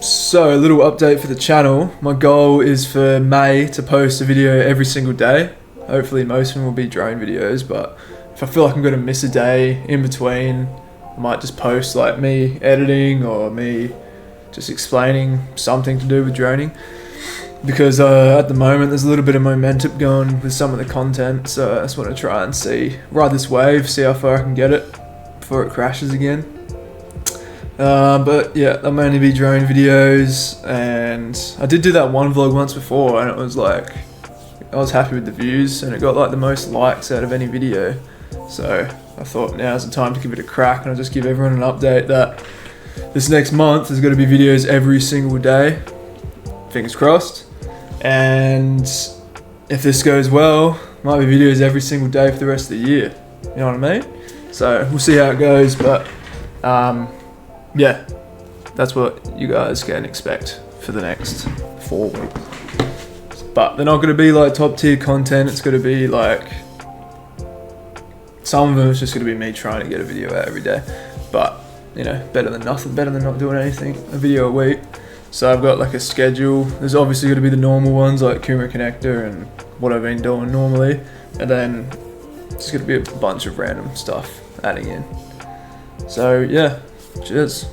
So, a little update for the channel. My goal is for May to post a video every single day. Hopefully most of them will be drone videos, but if I feel like I'm going to miss a day in between, I might just post like me editing or me just explaining something to do with droning. Because at the moment there's a little bit of momentum going with some of the content, so I just want to try and ride this wave, see how far I can get it before it crashes again. But yeah, they'll mainly be drone videos, and I did do that one vlog once before, and it was like, I was happy with the views, and it got like the most likes out of any video. So I thought now's the time to give it a crack, and I'll just give everyone an update that this next month there's going to be videos every single day. Fingers crossed. And if this goes well, might be videos every single day for the rest of the year. You know what I mean? So we'll see how it goes, but yeah, that's what you guys can expect for the next 4 weeks. But they're not going to be like top tier content. It's going to be like, some of them is just going to be me trying to get a video out every day. But you know, better than nothing, better than not doing anything. A video a week. So I've got like a schedule. There's obviously going to be the normal ones like Kuma Connector and what I've been doing normally, and then it's going to be a bunch of random stuff adding in. So yeah, cheers.